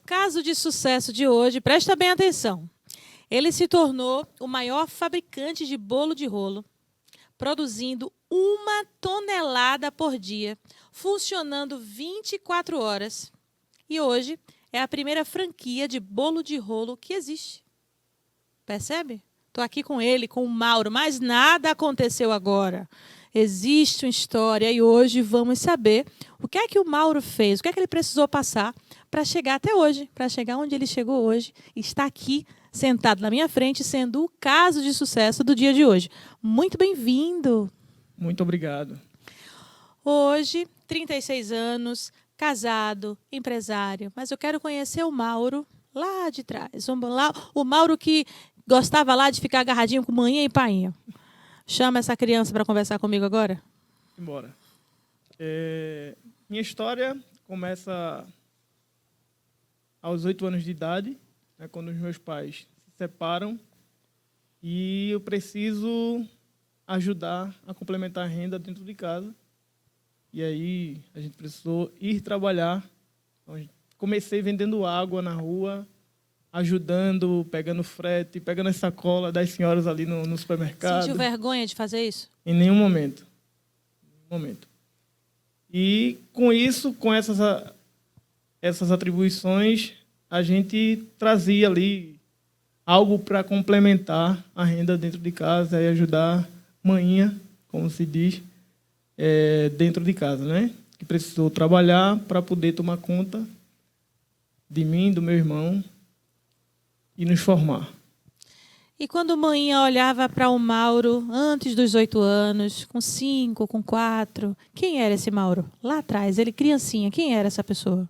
caso de sucesso de hoje, presta bem atenção. Ele se tornou o maior fabricante de bolo de rolo, produzindo 1 tonelada por dia, funcionando 24 horas. E hoje é a primeira franquia de bolo de rolo que existe. Percebe? Estou aqui com ele, com o Mauro, mas nada aconteceu agora. Existe uma história e hoje vamos saber o que é que o Mauro fez, o que é que ele precisou passar para chegar até hoje, para chegar onde ele chegou hoje e está aqui sentado na minha frente, sendo o caso de sucesso do dia de hoje. Muito bem-vindo. Muito obrigado. Hoje, 36 anos, casado, empresário, mas eu quero conhecer o Mauro lá de trás. O Mauro que gostava lá de ficar agarradinho com manhã e painha. Chama essa criança para conversar comigo agora. Embora. Minha história começa aos 8 anos de idade, né, quando os meus pais se separam e eu preciso ajudar a complementar a renda dentro de casa. E aí a gente precisou ir trabalhar. Então, comecei vendendo água na rua, ajudando, pegando frete, pegando as sacolas das senhoras ali no supermercado. Sentiu vergonha de fazer isso? Em nenhum momento. E com isso, com essas atribuições, a gente trazia ali algo para complementar a renda dentro de casa e ajudar manhinha, como se diz, dentro de casa, né? Que precisou trabalhar para poder tomar conta de mim, do meu irmão, e nos formar. E quando manhã olhava para o Mauro, antes dos 8 anos, com 5, com 4, quem era esse Mauro? Lá atrás, ele criancinha, quem era essa pessoa?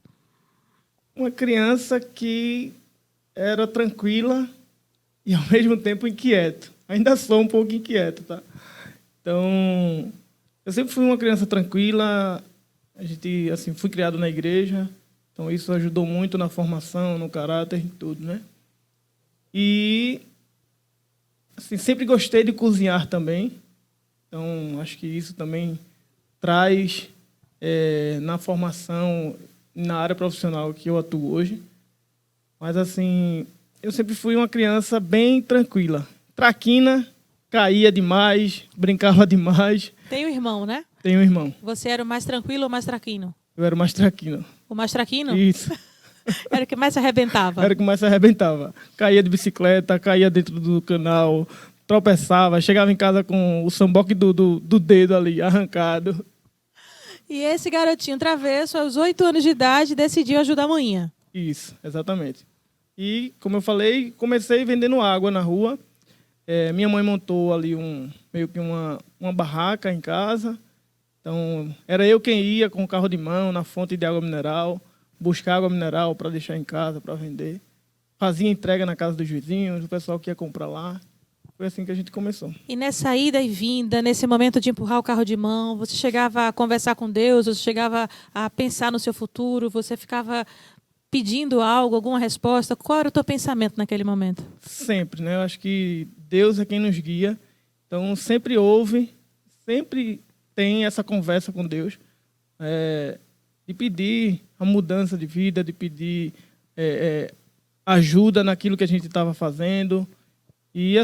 Uma criança que era tranquila e, ao mesmo tempo, inquieto. Ainda sou um pouco inquieto, tá? Então, eu sempre fui uma criança tranquila. Fui criado na igreja, então isso ajudou muito na formação, no caráter, em tudo, né? E sempre gostei de cozinhar também. Então, acho que isso também traz na formação, na área profissional que eu atuo hoje. Mas, eu sempre fui uma criança bem tranquila. Traquina, caía demais, brincava demais. Tem um irmão, né? Tenho um irmão. Você era o mais tranquilo ou o mais traquino? Eu era o mais traquino. O mais traquino? Isso. Era o que mais se arrebentava? Era o que mais se arrebentava. Caía de bicicleta, caía dentro do canal, tropeçava, chegava em casa com o samboque do dedo ali, arrancado. E esse garotinho travesso, aos 8 anos de idade, decidiu ajudar a manhã. Isso, exatamente. E, como eu falei, comecei vendendo água na rua. Minha mãe montou ali meio que uma barraca em casa. Então, era eu quem ia com o carro de mão na fonte de água mineral, buscar água mineral para deixar em casa, para vender. Fazia entrega na casa dos vizinhos, o pessoal que ia comprar lá. Foi assim que a gente começou. E nessa ida e vinda, nesse momento de empurrar o carro de mão, você chegava a conversar com Deus, você chegava a pensar no seu futuro, você ficava pedindo algo, alguma resposta? Qual era o teu pensamento naquele momento? Sempre, né? Eu acho que Deus é quem nos guia. Então, sempre ouve, sempre tem essa conversa com Deus, de pedir a mudança de vida, de pedir ajuda naquilo que a gente estava fazendo. E,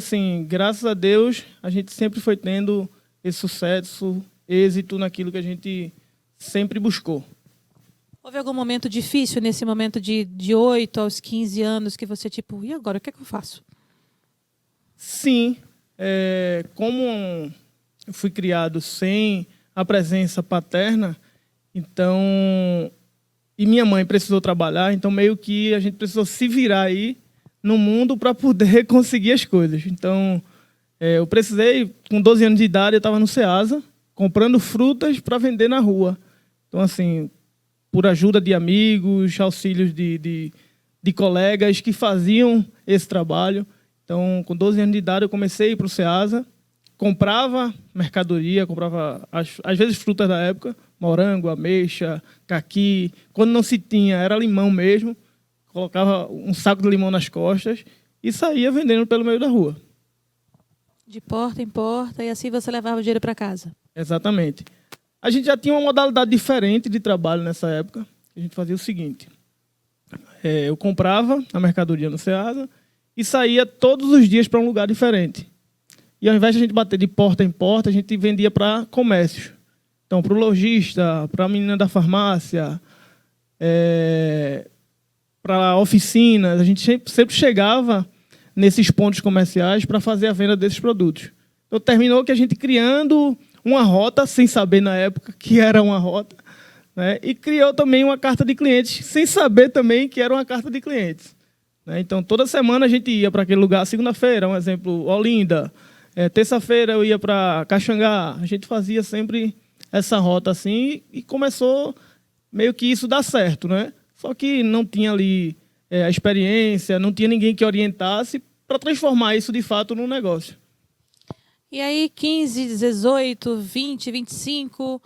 graças a Deus, a gente sempre foi tendo esse sucesso, êxito naquilo que a gente sempre buscou. Houve algum momento difícil nesse momento de 8 aos 15 anos que você, e agora, o que é que eu faço? Sim. Como eu fui criado sem a presença paterna, então, e minha mãe precisou trabalhar, então meio que a gente precisou se virar aí no mundo para poder conseguir as coisas. Então, eu precisei, com 12 anos de idade, eu estava no Ceasa, comprando frutas para vender na rua. Então, por ajuda de amigos, auxílios de colegas que faziam esse trabalho. Então, com 12 anos de idade, eu comecei a ir para o Ceasa, comprava mercadoria, comprava, às vezes, frutas da época, morango, ameixa, caqui. Quando não se tinha, era limão mesmo. Colocava um saco de limão nas costas e saía vendendo pelo meio da rua. De porta em porta, e assim você levava o dinheiro para casa. Exatamente. A gente já tinha uma modalidade diferente de trabalho nessa época. A gente fazia o seguinte. eu comprava a mercadoria no Ceasa e saía todos os dias para um lugar diferente. E ao invés de a gente bater de porta em porta, a gente vendia para comércios. Então, para o lojista, para a menina da farmácia, para oficinas, a gente sempre chegava nesses pontos comerciais para fazer a venda desses produtos. Então, terminou que a gente criando uma rota, sem saber na época que era uma rota, né? E criou também uma carta de clientes, sem saber também que era uma carta de clientes, né? Então, toda semana a gente ia para aquele lugar. Segunda-feira, um exemplo, Olinda. Terça-feira eu ia para Caxangá. A gente fazia sempre essa rota assim e começou meio que isso dar certo, né? Só que não tinha ali a experiência, não tinha ninguém que orientasse para transformar isso de fato num negócio. E aí, 15, 18, 20, 25,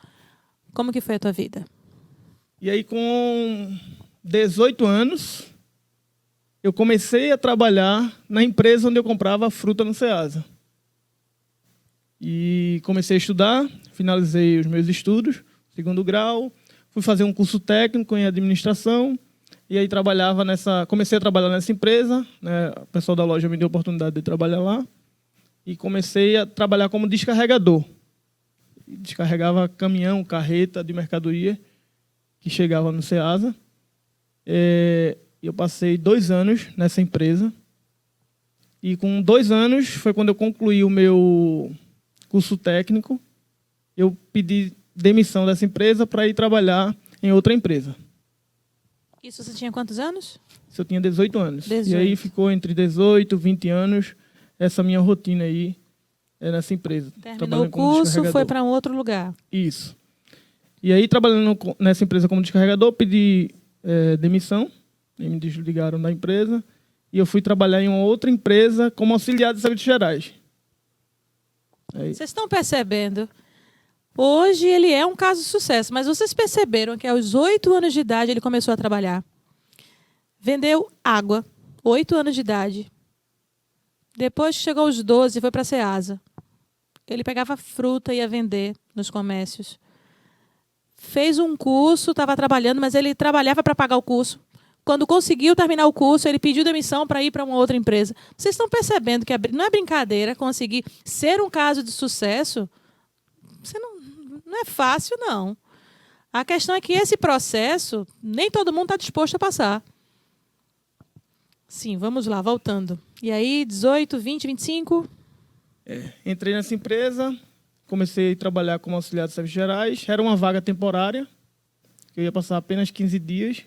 como que foi a tua vida? E aí, com 18 anos, eu comecei a trabalhar na empresa onde eu comprava fruta no Ceasa. E comecei a estudar, finalizei os meus estudos, segundo grau, fui fazer um curso técnico em administração, e aí comecei a trabalhar nessa empresa, né? O pessoal da loja me deu a oportunidade de trabalhar lá, e comecei a trabalhar como descarregador. Descarregava caminhão, carreta de mercadoria que chegava no Ceasa. Eu passei 2 anos nessa empresa, e com 2 anos foi quando eu concluí o meu curso técnico. Eu pedi demissão dessa empresa para ir trabalhar em outra empresa. Isso você tinha quantos anos? Isso eu tinha 18 anos. 18. E aí ficou entre 18 e 20 anos essa minha rotina aí nessa empresa. Terminou o curso, foi para um outro lugar. Isso. E aí, trabalhando nessa empresa como descarregador, pedi demissão, e me desligaram da empresa, e eu fui trabalhar em uma outra empresa como auxiliar de serviços gerais. Vocês estão percebendo? Hoje ele é um caso de sucesso, mas vocês perceberam que aos 8 anos de idade ele começou a trabalhar. Vendeu água, 8 anos de idade. Depois que chegou aos 12, foi para a Ceasa. Ele pegava fruta e ia vender nos comércios. Fez um curso, estava trabalhando, mas ele trabalhava para pagar o curso. Quando conseguiu terminar o curso, ele pediu demissão para ir para uma outra empresa. Vocês estão percebendo que não é brincadeira conseguir ser um caso de sucesso? Não é fácil, não. A questão é que esse processo, nem todo mundo está disposto a passar. Sim, vamos lá, voltando. E aí, 18, 20, 25? Entrei nessa empresa, comecei a trabalhar como auxiliar de serviços gerais. Era uma vaga temporária, que eu ia passar apenas 15 dias.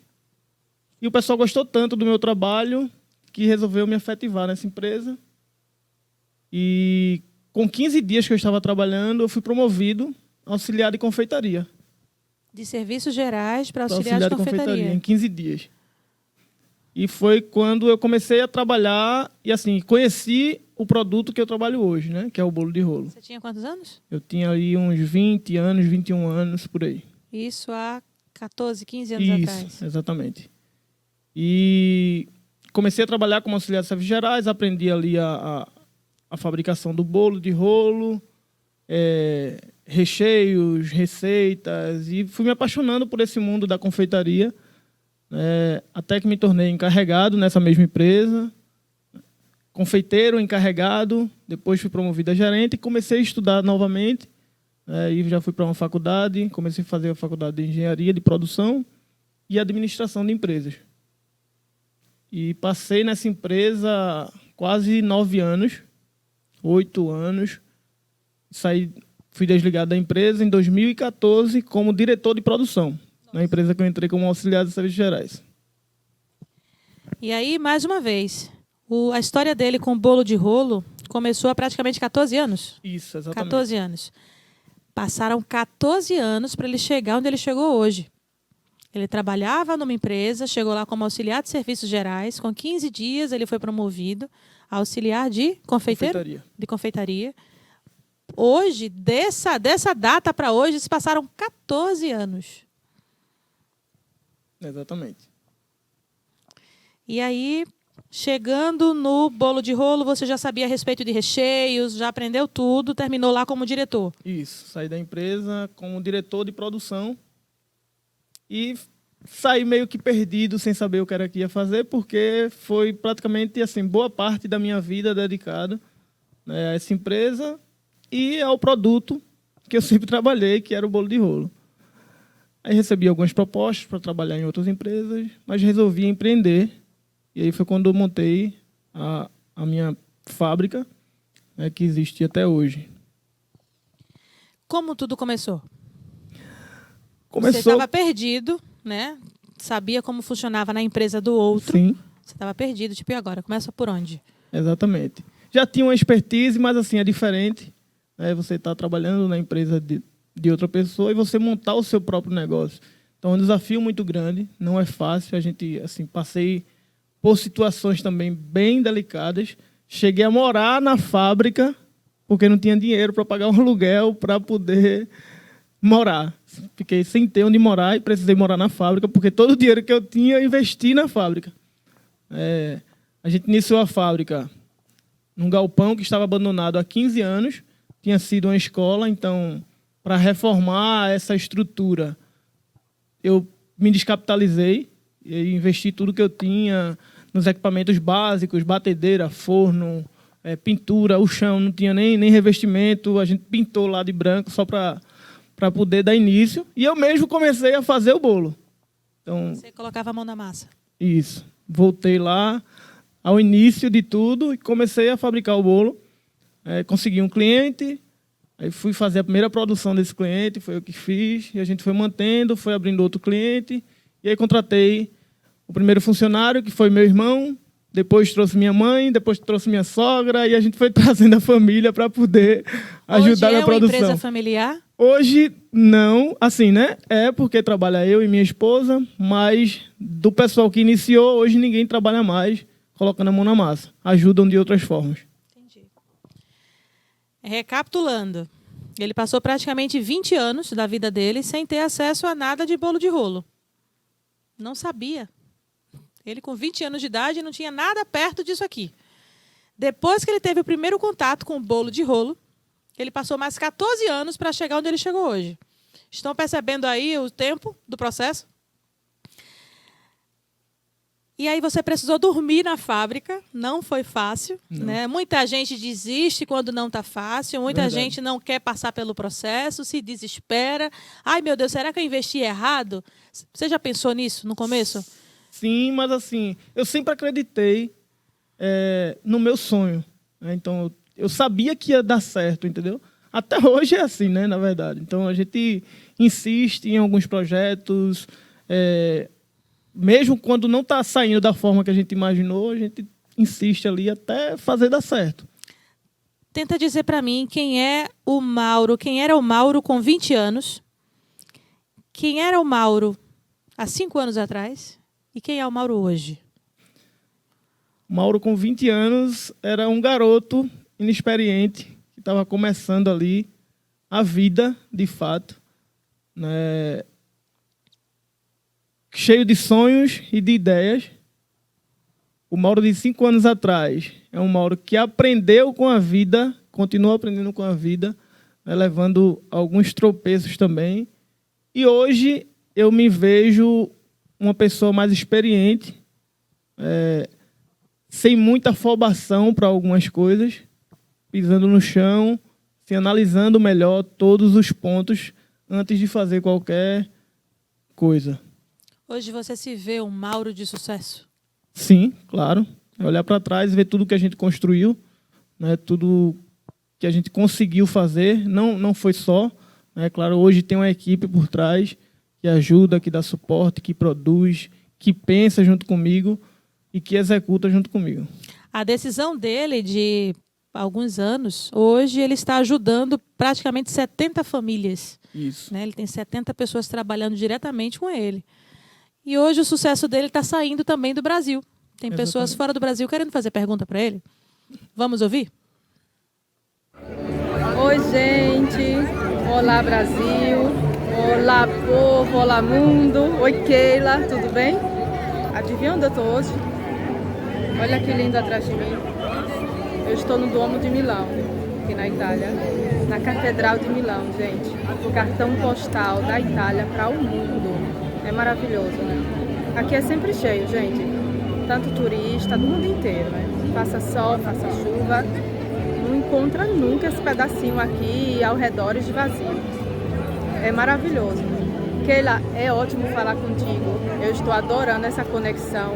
E o pessoal gostou tanto do meu trabalho que resolveu me efetivar nessa empresa. E com 15 dias que eu estava trabalhando, eu fui promovido a auxiliar de confeitaria. De serviços gerais para auxiliar de confeitaria. Em 15 dias. E foi quando eu comecei a trabalhar e assim conheci o produto que eu trabalho hoje, né? Que é o bolo de rolo. Você tinha quantos anos? Eu tinha aí uns 20 anos, 21 anos, por aí. Isso há 14, 15 anos atrás. Isso, exatamente. E comecei a trabalhar como auxiliar de serviços gerais, aprendi ali a fabricação do bolo de rolo, recheios, receitas, e fui me apaixonando por esse mundo da confeitaria, até que me tornei encarregado nessa mesma empresa, confeiteiro, encarregado, depois fui promovido a gerente e comecei a estudar novamente, e já fui para uma faculdade, comecei a fazer a faculdade de engenharia de produção e administração de empresas. E passei nessa empresa quase 9 anos, 8 anos. Fui desligado da empresa em 2014 como diretor de produção, na empresa que eu entrei como auxiliar de serviços gerais. E aí, mais uma vez, a história dele com o bolo de rolo começou há praticamente 14 anos? Isso, exatamente. 14 anos. Passaram 14 anos para ele chegar onde ele chegou hoje. Ele trabalhava numa empresa, chegou lá como auxiliar de serviços gerais. Com 15 dias, ele foi promovido a auxiliar de confeitaria. De confeitaria. Hoje, dessa data para hoje, se passaram 14 anos. Exatamente. E aí, chegando no bolo de rolo, você já sabia a respeito de recheios, já aprendeu tudo, terminou lá como diretor. Isso, saí da empresa como diretor de produção e saí meio que perdido, sem saber o que era que ia fazer, porque foi praticamente assim, boa parte da minha vida dedicada, né, a essa empresa e ao produto que eu sempre trabalhei, que era o bolo de rolo. Aí recebi algumas propostas para trabalhar em outras empresas, mas resolvi empreender. E aí foi quando eu montei a minha fábrica, né, que existe até hoje. Como tudo começou? Você Começou... estava perdido, né? Sabia como funcionava na empresa do outro. Sim. Você estava perdido, tipo, e agora? Começa por onde? Exatamente. Já tinha uma expertise, mas assim, é diferente, né? Você está trabalhando na empresa de outra pessoa e você montar o seu próprio negócio. Então, é um desafio muito grande, não é fácil. A gente, assim, passei por situações também bem delicadas. Cheguei a morar na fábrica porque não tinha dinheiro para pagar um aluguel para poder morar. Fiquei sem ter onde morar e precisei morar na fábrica porque todo o dinheiro que eu tinha eu investi na fábrica. A gente iniciou a fábrica num galpão que estava abandonado há 15 anos. Tinha sido uma escola, então, para reformar essa estrutura, eu me descapitalizei e investi tudo que eu tinha nos equipamentos básicos, batedeira, forno, pintura, o chão não tinha nem revestimento, a gente pintou lá de branco só para poder dar início. E eu mesmo comecei a fazer o bolo. Então, você colocava a mão na massa. Isso. Voltei lá ao início de tudo e comecei a fabricar o bolo. Consegui um cliente, aí fui fazer a primeira produção desse cliente, foi eu que fiz, e a gente foi mantendo, foi abrindo outro cliente, e aí contratei o primeiro funcionário, que foi meu irmão, depois trouxe minha mãe, depois trouxe minha sogra, e a gente foi trazendo a família para poder ajudar na produção. Hoje é uma empresa familiar? Hoje, não. Assim, né? É porque trabalha eu e minha esposa, mas do pessoal que iniciou, hoje ninguém trabalha mais colocando a mão na massa. Ajudam de outras formas. Entendi. Recapitulando, ele passou praticamente 20 anos da vida dele sem ter acesso a nada de bolo de rolo. Não sabia. Ele, com 20 anos de idade, não tinha nada perto disso aqui. Depois que ele teve o primeiro contato com o bolo de rolo, ele passou mais 14 anos para chegar onde ele chegou hoje. Estão percebendo aí o tempo do processo? E aí você precisou dormir na fábrica, não foi fácil. Né? Muita gente desiste quando não está fácil, muita gente não quer passar pelo processo, se desespera. Ai, meu Deus, será que eu investi errado? Você já pensou nisso no começo? Sim, mas assim, eu sempre acreditei no meu sonho. Né? Então, eu sabia que ia dar certo, entendeu? Até hoje é assim, né, na verdade. Então, a gente insiste em alguns projetos, mesmo quando não está saindo da forma que a gente imaginou, a gente insiste ali até fazer dar certo. Tenta dizer para mim quem é o Mauro, quem era o Mauro com 20 anos, quem era o Mauro há 5 anos atrás e quem é o Mauro hoje. O Mauro com 20 anos era um garoto inexperiente que estava começando ali a vida, de fato, né? Cheio de sonhos e de ideias. O Mauro de 5 anos atrás é um Mauro que aprendeu com a vida, continua aprendendo com a vida, né, levando alguns tropeços também. E hoje eu me vejo uma pessoa mais experiente, sem muita afobação para algumas coisas, pisando no chão, se analisando melhor todos os pontos antes de fazer qualquer coisa. Hoje você se vê um Mauro de sucesso? Sim, claro. É olhar para trás e ver tudo que a gente construiu, né, tudo que a gente conseguiu fazer. Não foi só. Né, claro, hoje tem uma equipe por trás que ajuda, que dá suporte, que produz, que pensa junto comigo e que executa junto comigo. A decisão dele de alguns anos, hoje ele está ajudando praticamente 70 famílias. Isso. Né? Ele tem 70 pessoas trabalhando diretamente com ele. E hoje o sucesso dele está saindo também do Brasil. Tem pessoas fora do Brasil querendo fazer pergunta para ele. Vamos ouvir? Oi, gente. Olá, Brasil. Olá, povo. Olá, mundo. Oi, Keila. Tudo bem? Adivinha onde eu estou hoje? Olha que lindo atrás de mim. Eu estou no Duomo de Milão, aqui na Itália. Na Catedral de Milão, gente. O cartão postal da Itália para o mundo. É maravilhoso, né? Aqui é sempre cheio, gente. Tanto turista do mundo inteiro, né? Faça sol, faça chuva. Não encontra nunca esse pedacinho aqui ao redor de vazio. É maravilhoso. Keila, é ótimo falar contigo. Eu estou adorando essa conexão.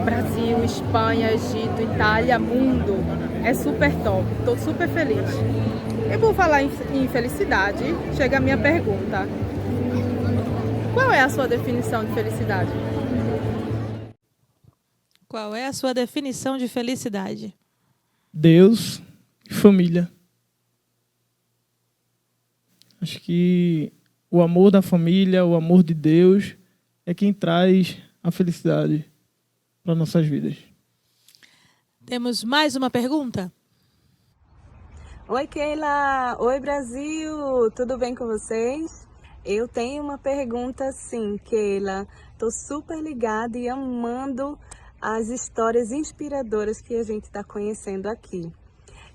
Brasil, Espanha, Egito, Itália, mundo. É super top. Estou super feliz. E por falar em felicidade, chega a minha pergunta. Qual é a sua definição de felicidade? Qual é a sua definição de felicidade? Deus e família. Acho que o amor da família, o amor de Deus é quem traz a felicidade para nossas vidas. Temos mais uma pergunta? Oi, Keila! Oi, Brasil! Tudo bem com vocês? Eu tenho uma pergunta sim, Keila. Estou super ligada e amando as histórias inspiradoras que a gente está conhecendo aqui.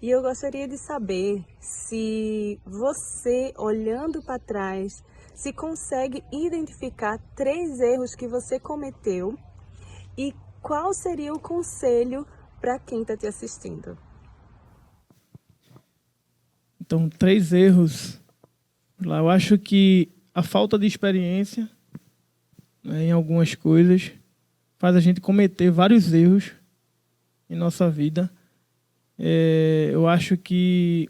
E eu gostaria de saber se você, olhando para trás, se consegue identificar 3 erros que você cometeu e qual seria o conselho para quem está te assistindo. Então, 3 erros. Eu acho que a falta de experiência, né, em algumas coisas faz a gente cometer vários erros em nossa vida. Eu acho que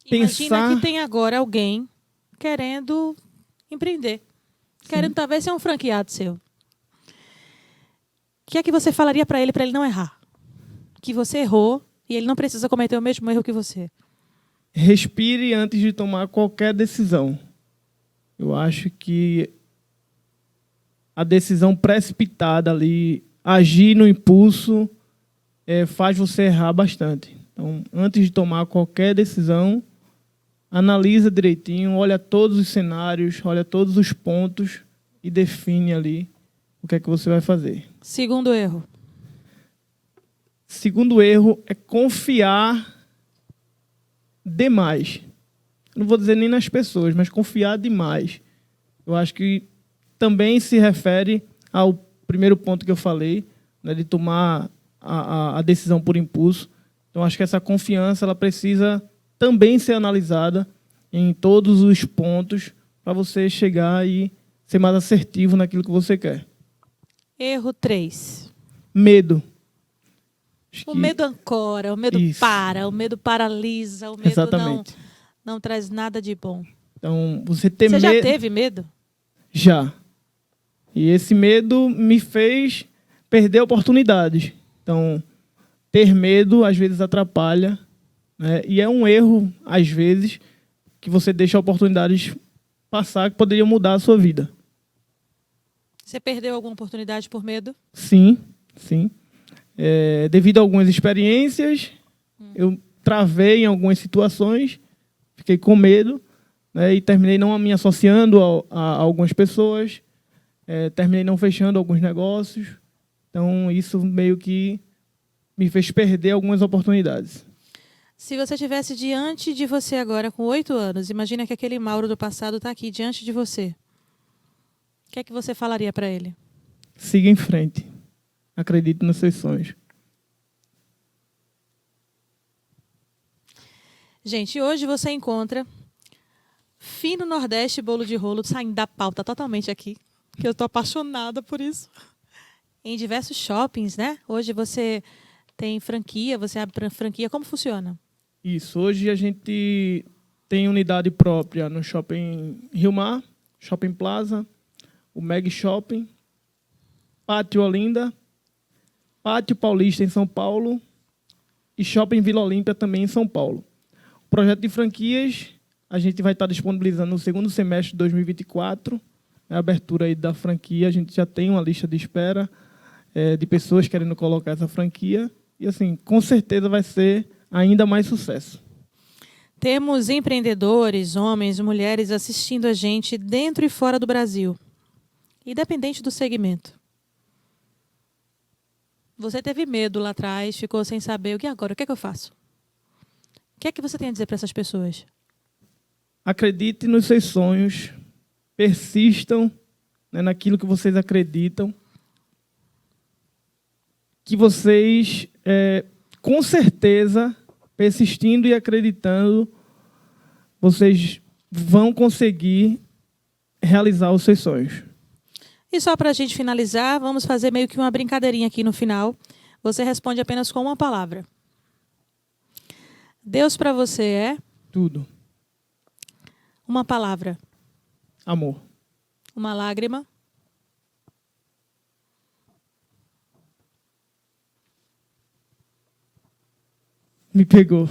Imagina que tem agora alguém querendo empreender. Querendo talvez ser um franqueado seu. O que é que você falaria para ele não errar? Que você errou e ele não precisa cometer o mesmo erro que você. Respire antes de tomar qualquer decisão. Eu acho que a decisão precipitada ali, agir no impulso, faz você errar bastante. Então, antes de tomar qualquer decisão, analisa direitinho, olha todos os cenários, olha todos os pontos e define ali o que é que você vai fazer. Segundo erro. Segundo erro é confiar demais. Não vou dizer nem nas pessoas, mas confiar demais. Eu acho que também se refere ao primeiro ponto que eu falei, né, de tomar a decisão por impulso. Então, acho que essa confiança ela precisa também ser analisada em todos os pontos para você chegar e ser mais assertivo naquilo que você quer. Erro 3. Medo. O medo ancora, o medo para, o medo paralisa, o medo não traz nada de bom. Então, você ter medo... Você já teve medo? Já. E esse medo me fez perder oportunidades. Então, ter medo às vezes atrapalha, né? E é um erro, às vezes, que você deixa oportunidades passar que poderiam mudar a sua vida. Você perdeu alguma oportunidade por medo? Sim, sim. Devido a algumas experiências, eu travei em algumas situações, fiquei com medo, né, e terminei não me associando a algumas pessoas, terminei não fechando alguns negócios. Então, isso meio que me fez perder algumas oportunidades. Se você estivesse diante de você agora, com 8 anos, imagina que aquele Mauro do passado está aqui diante de você. O que é que você falaria para ele? Siga em frente. Acredite nos seus sonhos. Gente, hoje você encontra Fino Nordeste Bolo de Rolo, saindo da pauta totalmente aqui, que eu estou apaixonada por isso. Em diversos shoppings, né? Hoje você tem franquia, você abre franquia. Como funciona? Isso. Hoje a gente tem unidade própria no Shopping Rio Mar, Shopping Plaza, o Meg Shopping, Pátio Olinda, Pátio Paulista em São Paulo e Shopping Vila Olímpia também em São Paulo. O projeto de franquias a gente vai estar disponibilizando no segundo semestre de 2024. A abertura aí da franquia, a gente já tem uma lista de espera de pessoas querendo colocar essa franquia. E, assim, com certeza vai ser ainda mais sucesso. Temos empreendedores, homens, mulheres assistindo a gente dentro e fora do Brasil, independente do segmento. Você teve medo lá atrás, ficou sem saber. E agora? O que é que eu faço? O que é que você tem a dizer para essas pessoas? Acredite nos seus sonhos, persistam, né, naquilo que vocês acreditam, que vocês, com certeza, persistindo e acreditando, vocês vão conseguir realizar os seus sonhos. E só para a gente finalizar, vamos fazer meio que uma brincadeirinha aqui no final. Você responde apenas com uma palavra. Deus para você é? Tudo. Uma palavra. Amor. Uma lágrima. Me pegou.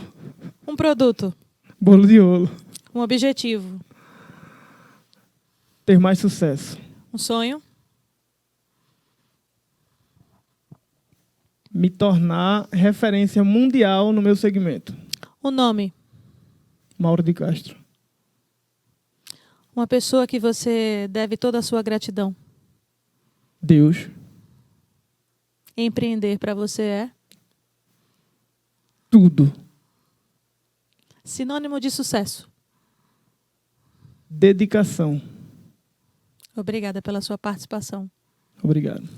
Um produto. Bolo de ouro. Um objetivo. Ter mais sucesso. Um sonho. Me tornar referência mundial no meu segmento. Um nome. Mauro de Castro. Uma pessoa que você deve toda a sua gratidão. Deus. Empreender para você é? Tudo. Sinônimo de sucesso. Dedicação. Obrigada pela sua participação. Obrigado.